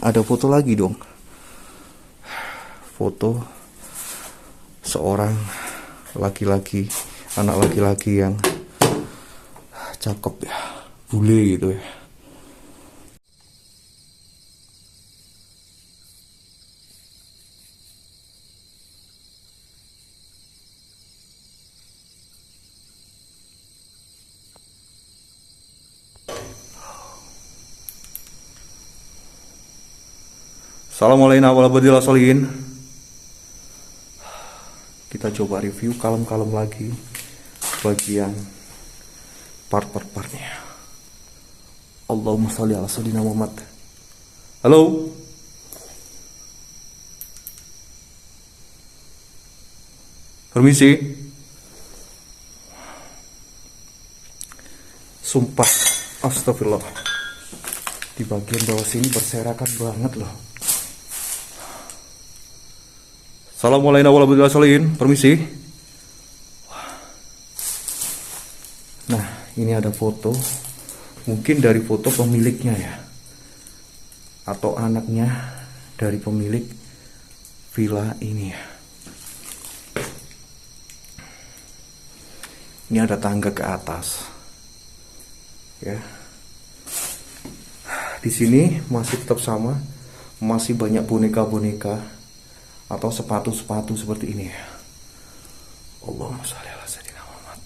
ada foto lagi dong. Foto seorang laki-laki, anak laki-laki yang cakep ya, bule gitu ya. Assalamualaikum warahmatullahi wabarakatuh. Kita coba review kalem-kalem lagi bagian part-partnya. Allahumma sholli ala sayyidina Muhammad. Halo. Permisi. Sumpah, astagfirullah. Di bagian bawah sini berserakan banget loh. Assalamualaikum warahmatullahi wabarakatuh. Permisi. Nah, ini ada foto. Mungkin dari foto pemiliknya ya, atau anaknya dari pemilik villa ini ya. Ini ada tangga ke atas. Ya. Di sini masih tetap sama, masih banyak boneka-boneka atau sepatu-sepatu seperti ini ya. Allahumma sholli ala sayyidina Muhammad.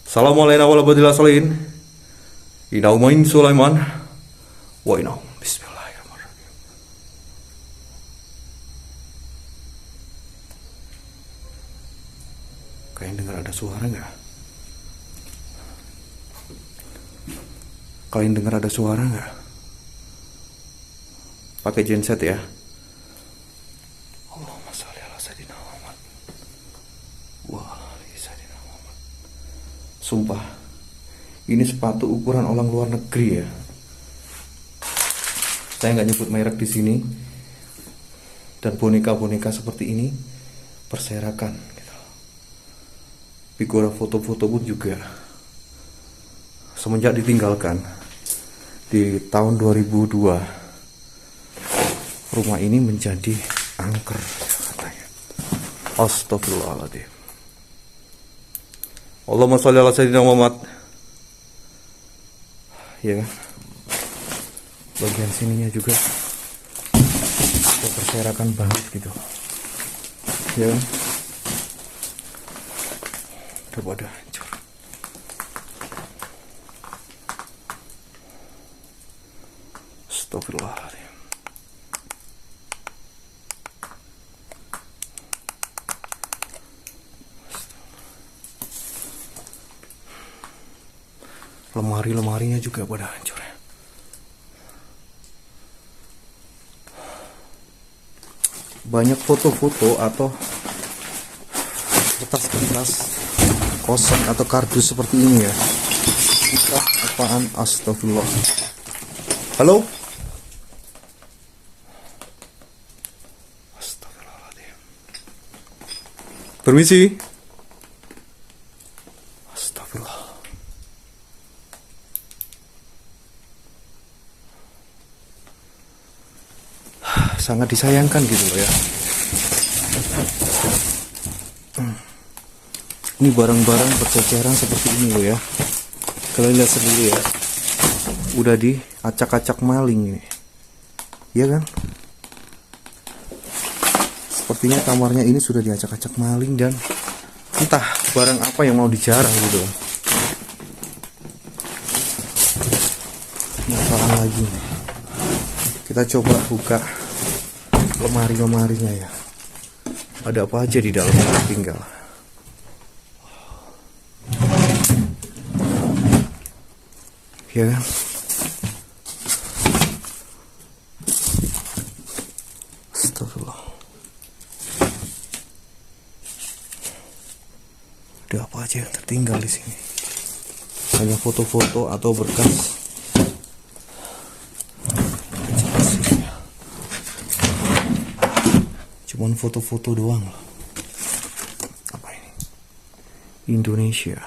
Assalamualaikum warahmatullahi wabarakatuh. Inaumain Sulaiman wa inaum bismillahirrahmanirrahim. Kalian dengar ada suara nggak? Kalian dengar ada suara nggak? Pakai genset ya. Allahumma sholli ala sayyidina Muhammad wa ali sayyidina Muhammad. Sumpah, ini sepatu ukuran orang luar negeri ya. Saya nggak nyebut merek di sini. Dan boneka-boneka seperti ini berserakan gitu. Figura foto-foto pun juga semenjak ditinggalkan di tahun 2002, rumah ini menjadi angker katanya. Astagfirullahaladzim. Allahumma sholli ala sayyidina Muhammad. Ya kan? Bagian sininya juga berserakan banget gitu. Ya kan? Udah pada hancur. Astagfirullahaladzim. Lemari-lemarinya juga pada hancur ya. Banyak foto-foto atau kertas-kertas kosong atau kardus seperti ini ya. Entah apaan, astagfirullah. Halo? Astagfirullahaladzim. Permisi. Astagfirullah. Sangat disayangkan gitu loh ya. Ini barang-barang berceceran seperti ini loh ya. Kalian lihat sendiri ya. Udah diacak-acak maling ini. Iya kan? Sepertinya kamarnya ini sudah diacak-acak maling dan entah barang apa yang mau dijarah gitu. Masalah lagi nih. Kita coba buka lemari-lemarinya ya. Ada apa aja di dalam tinggal. Ya kan? Astagfirullah. Ada apa aja yang tertinggal di sini? Hanya foto-foto atau berkas. Cuman foto-foto doang loh. Apa ini? Indonesia.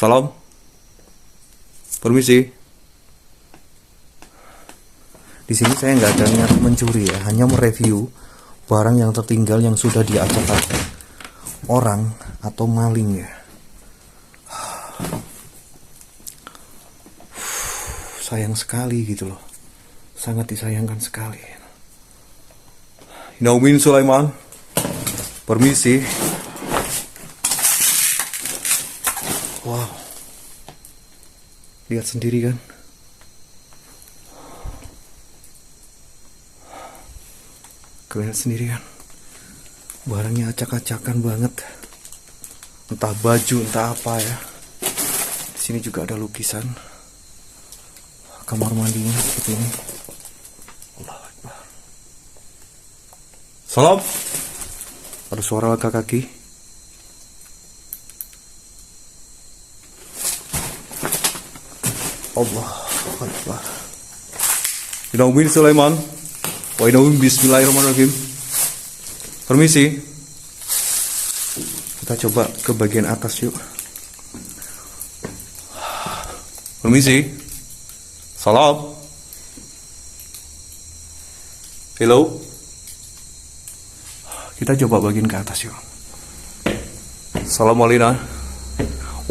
Salam. Permisi. Di sini saya nggak ada niat mencuri ya, hanya mereview barang yang tertinggal yang sudah diacak-acak orang atau maling ya. Sayang sekali gitu loh, sangat disayangkan sekali. Naumin Sulaiman, permisi. Wow, lihat sendiri kan. Kalian sendiri kan, barangnya acak-acakan banget. Entah baju, entah apa ya. Di sini juga ada lukisan. Kamar mandinya seperti ini. Allahu Akbar. Salam. Ada suara langkah kaki. Allahu Akbar. Naumin Sulaiman. Wa innahu bismillahirrahmanirrahim. Permisi. Kita coba ke bagian atas yuk. Permisi. Salam. Hello. Kita coba bagian ke atas yuk. Assalamualaikum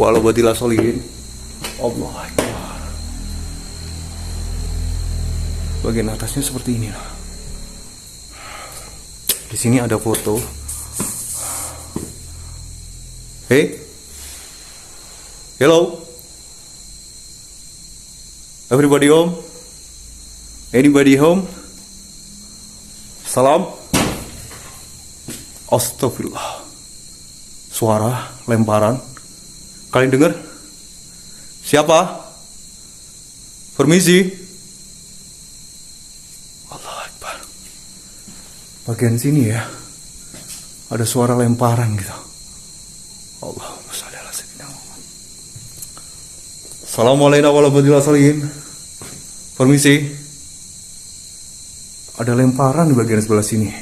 warahmatullahi wabarakatuh. Allah Akbar. Bagian atasnya seperti ini lah. Di sini ada foto. Hey, hello, everybody home? Anybody home? Salam. Astagfirullah. Suara lemparan. Kalian dengar? Siapa? Permisi. Bagian sini ya, ada suara lemparan gitu. Allahumma shalli ala sayyidina Muhammad. Assalamualaikum warahmatullahi wabarakatuh. Permisi. Ada lemparan di bagian sebelah sini.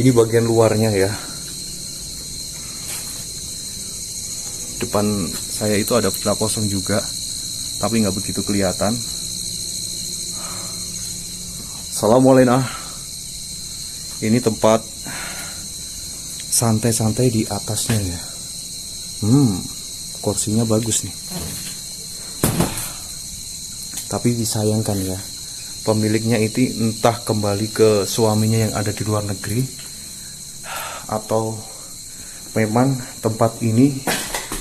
Ini bagian luarnya ya. Depan saya itu ada peta kosong juga, tapi nggak begitu kelihatan. Assalamualaikum. Ini tempat santai-santai di atasnya ya. Kursinya bagus nih. Tapi disayangkan ya, pemiliknya itu entah kembali ke suaminya yang ada di luar negeri, atau memang tempat ini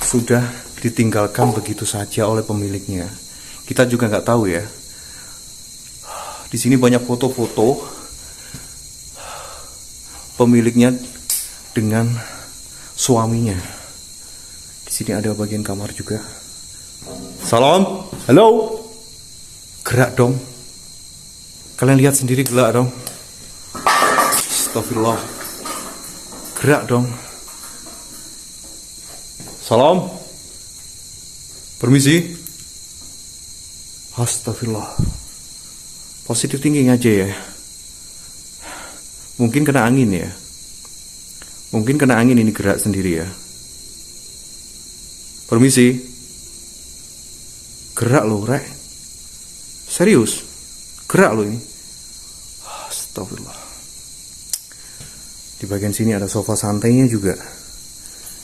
sudah ditinggalkan begitu saja oleh pemiliknya. Kita juga nggak tahu ya. Di sini banyak foto-foto pemiliknya dengan suaminya. Di sini ada bagian kamar juga. Salam, halo. Gerak dong. Kalian lihat sendiri, gerak dong. Astagfirullah. Gerak dong. Salam. Permisi. Astagfirullah. Positive thinking aja ya. Mungkin kena angin ya. Mungkin kena angin ini gerak sendiri ya. Permisi. Gerak loh, Rek. Serius. Gerak loh ini. Astagfirullah. Di bagian sini ada sofa santainya juga.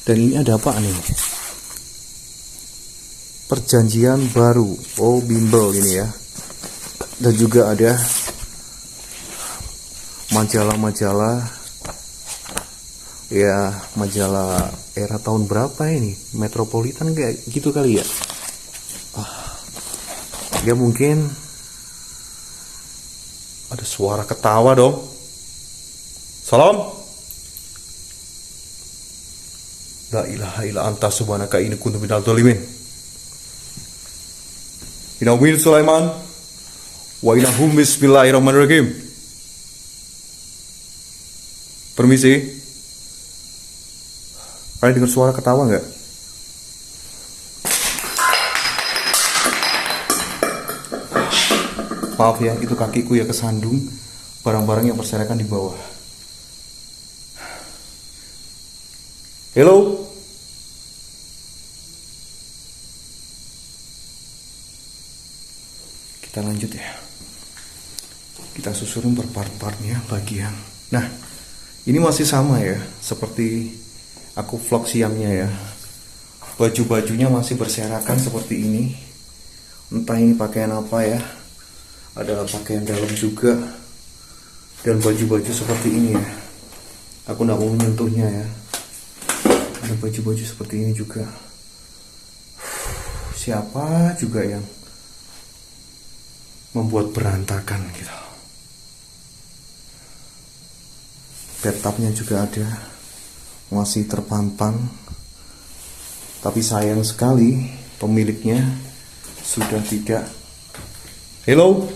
Dan ini ada apa nih? Perjanjian baru. Oh, bimbel ini ya. Dan juga ada majalah-majalah. Ya, majalah era tahun berapa ini? Metropolitan kayak gitu kali ya. Ya mungkin ada suara ketawa dong. Salam. La ilaha illa anta subhanaka inni kuntu minadz dzalimin. Naumin Sulaiman. Wa innahu bismillahirrahmanirrahim. Permisi. Kalian dengar suara ketawa nggak? Maaf ya, itu kakiku ya kesandung barang-barang yang berserakan di bawah. Hello? Kita lanjut ya. Kita susurin per part-partnya bagian. Nah, ini masih sama ya, seperti aku vlog siangnya ya. Baju-bajunya masih berserakan seperti ini. Entah ini pakaian apa ya. Ada pakaian dalam juga. Dan baju-baju seperti ini ya. Aku nggak mau menyentuhnya ya. Ada baju-baju seperti ini juga. Siapa juga yang membuat berantakan gitu. Bathtubnya juga ada, masih terpampang. Tapi sayang sekali pemiliknya sudah tidak. Hello?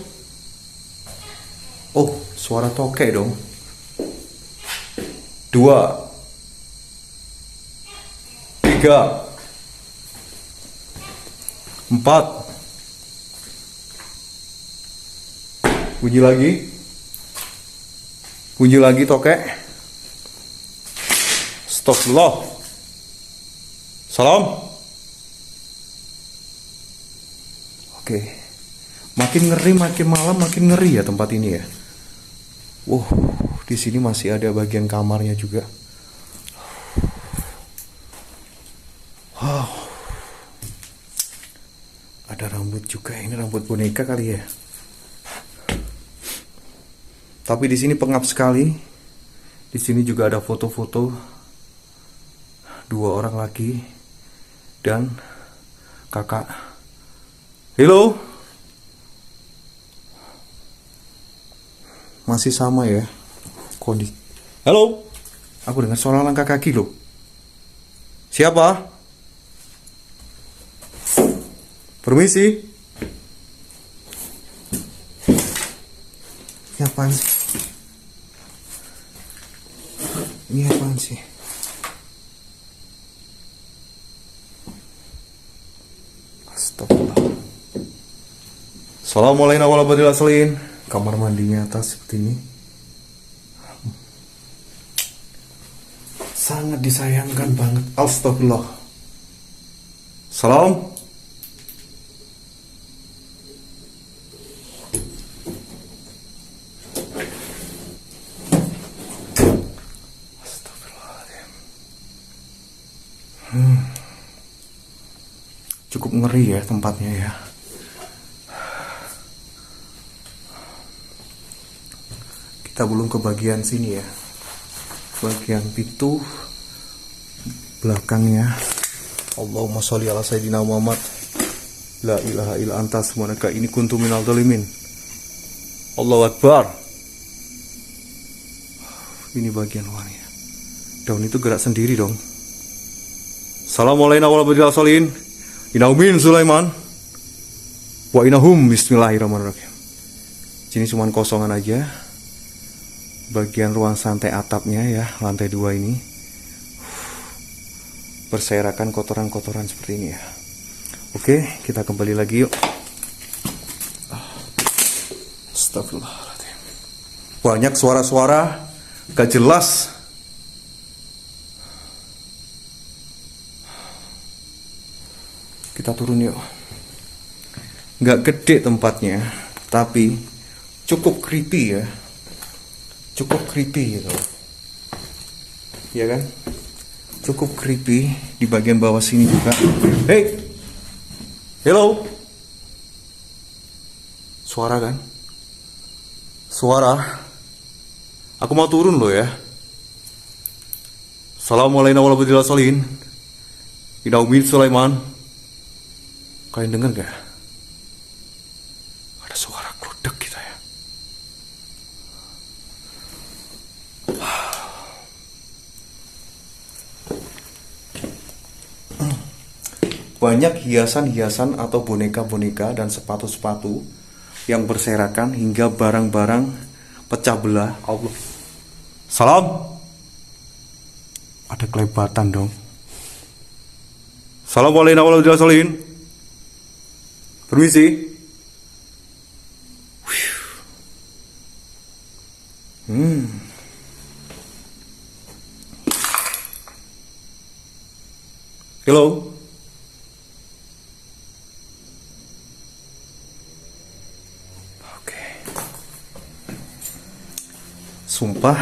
Oh, suara tokek dong. 2 3 4. Bunyi lagi. Bunyi lagi tokek. Astagfirullah. Salam. Oke. Makin ngeri, makin malam, makin ngeri ya tempat ini ya. Di sini masih ada bagian kamarnya juga. Ada rambut juga. Ini rambut boneka kali ya. Tapi di sini pengap sekali. Di sini juga ada foto-foto 2 orang lagi dan kakak. Hello? Masih sama ya kondisi. Halo? Aku dengar suara langkah kaki loh. Siapa? Permisi. Ini apaan sih? Ini apaan sih? Astagfirullah. Assalamualaikum warahmatullahi wabarakatuh. Kamar mandinya atas seperti ini. Sangat disayangkan banget. Astagfirullah. Salam. Cukup ngeri ya tempatnya ya. Kita belum ke bagian sini ya. Bagian pintu belakangnya. Allahumma sholli ala sayyidina Muhammad. La ilaha illa anta subhanaka inni kuntu minal dzalimin. Allahu Akbar. Ini bagian luarnya. Daun itu gerak sendiri dong. Assalamualaikum warahmatullahi wabarakatuh. Inaumin Sulaiman wa inahum bismillahirrahmanirrahim. Sini cuma kosongan aja. Bagian ruang santai atapnya ya, lantai 2 ini berserakan kotoran-kotoran seperti ini ya. Oke, kita kembali lagi yuk. Astagfirullahaladzim. Banyak suara-suara gak jelas. Kita turun yuk. Nggak gede tempatnya, tapi cukup creepy ya. Cukup creepy gitu. Ya kan? Cukup creepy di bagian bawah sini juga. Hey, hello. Suara kan? Suara. Aku mau turun loh ya. Assalamualaikum warahmatullahi wabarakatuh. Inaumin Sulaiman. Kalian dengar gak? Ada suara gludek kita ya. Banyak hiasan-hiasan atau boneka-boneka dan sepatu-sepatu yang berserakan hingga barang-barang pecah belah. Allah. Salam. Ada kelebatan dong. Assalamualaikum warahmatullahi wabarakatuh. Permisi. Hello. Oke. Sumpah,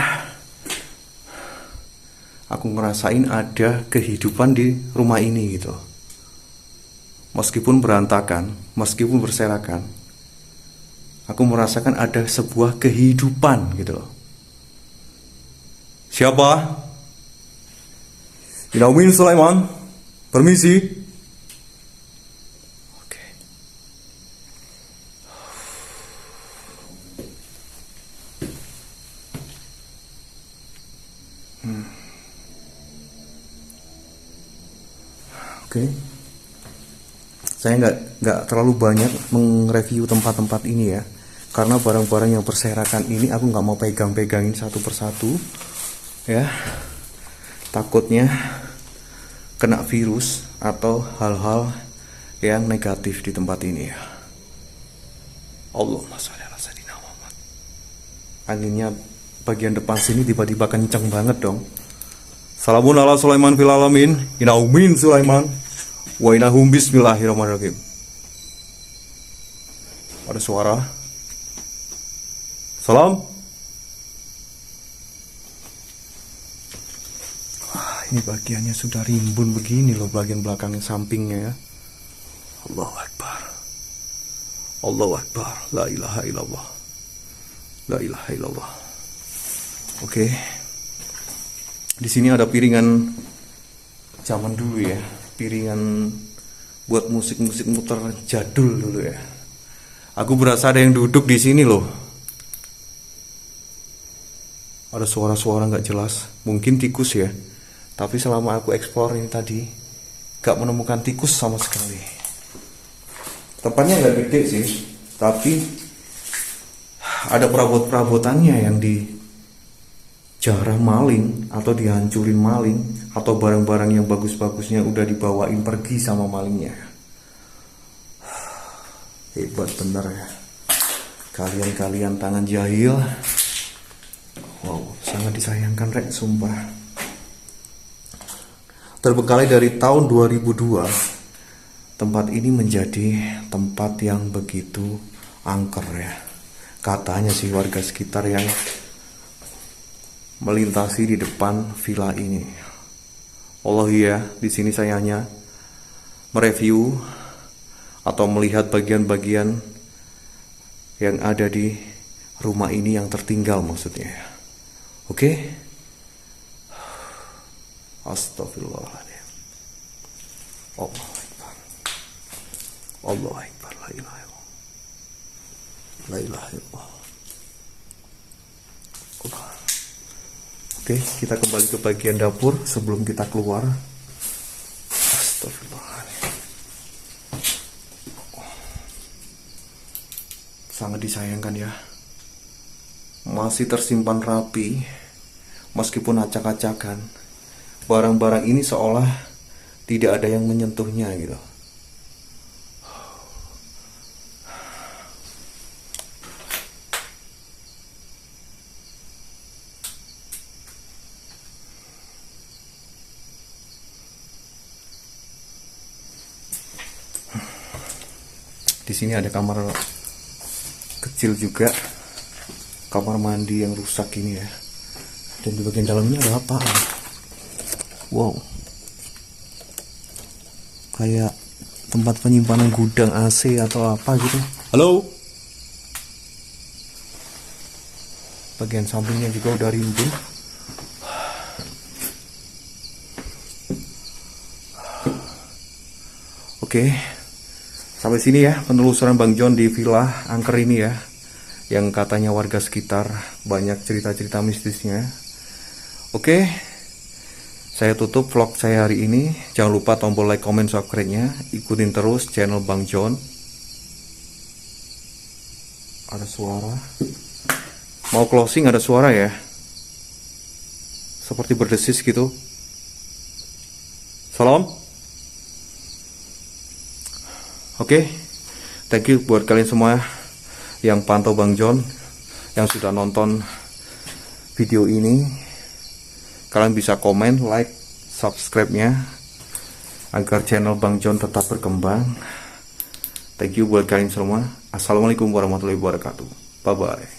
aku ngerasain ada kehidupan di rumah ini gitu. Meskipun berantakan, meskipun berserakan, aku merasakan ada sebuah kehidupan gitu loh. Siapa? Inaumin Sulaiman. Permisi. Oke. Oke. Saya nggak terlalu banyak mereview tempat-tempat ini ya, karena barang-barang yang berserakan ini aku nggak mau pegang-pegangin satu persatu, ya. Takutnya kena virus atau hal-hal yang negatif di tempat ini ya. Allahumma sholli ala sayyidina Muhammad. Anginnya bagian depan sini tiba-tiba kenceng banget dong. Salamun ala Sulaiman fil alamin. Inaumin Sulaiman. Wa inahum bismillahirrahmanirrahim. Ada suara. Salam. Ini bagiannya sudah rimbun begini loh, bagian belakangnya, sampingnya ya. Allahu Akbar. Allahu Akbar. La ilaha illallah. La ilaha illallah. Oke. Di sini ada piringan zaman dulu ya. Piringan buat musik-musik muter jadul dulu ya. Aku berasa ada yang duduk di sini loh. Ada suara-suara nggak jelas. Mungkin tikus ya. Tapi selama aku eksplor ini tadi, gak menemukan tikus sama sekali. Tempatnya gak gede sih, tapi ada perabot-perabotannya yang dijarah maling, atau dihancurin maling, atau barang-barang yang bagus-bagusnya udah dibawain pergi sama malingnya. Hebat bener ya. Kalian-kalian tangan jahil. Wow, sangat disayangkan rek, sumpah. Terbengkalai dari tahun 2002, tempat ini menjadi tempat yang begitu angker ya. Katanya sih warga sekitar yang melintasi di depan villa ini. Allah ya, di sini saya hanya mereview atau melihat bagian-bagian yang ada di rumah ini yang tertinggal maksudnya. Oke? Astagfirullahaladzim. Allahu Akbar. Allahu Akbar. La ilaha illallah. La ilaha illallah. Oke, kita kembali ke bagian dapur sebelum kita keluar. Astagfirullahaladzim. Sangat disayangkan ya. Masih tersimpan rapi, meskipun acak-acakan. Barang-barang ini seolah tidak ada yang menyentuhnya gitu. Di sini ada kamar kecil juga, kamar mandi yang rusak ini ya. Dan di bagian dalamnya ada apa? Wow, kayak tempat penyimpanan gudang AC atau apa gitu. Halo. Bagian sampingnya juga udah rimbun. Oke, sampai sini ya penelusuran Bang John di villa angker ini ya, yang katanya warga sekitar banyak cerita-cerita mistisnya. Oke, saya tutup vlog saya hari ini. Jangan lupa tombol like, comment, subscribe-nya. Ikutin terus channel Bang John. Ada suara. Mau closing ada suara ya. Seperti berdesis gitu. Salam. Oke. Thank you buat kalian semua yang pantau Bang John, yang sudah nonton video ini. Kalian bisa komen, like, subscribe-nya. agar channel Bang John tetap berkembang. Thank you buat kalian semua. Assalamualaikum warahmatullahi wabarakatuh. Bye bye.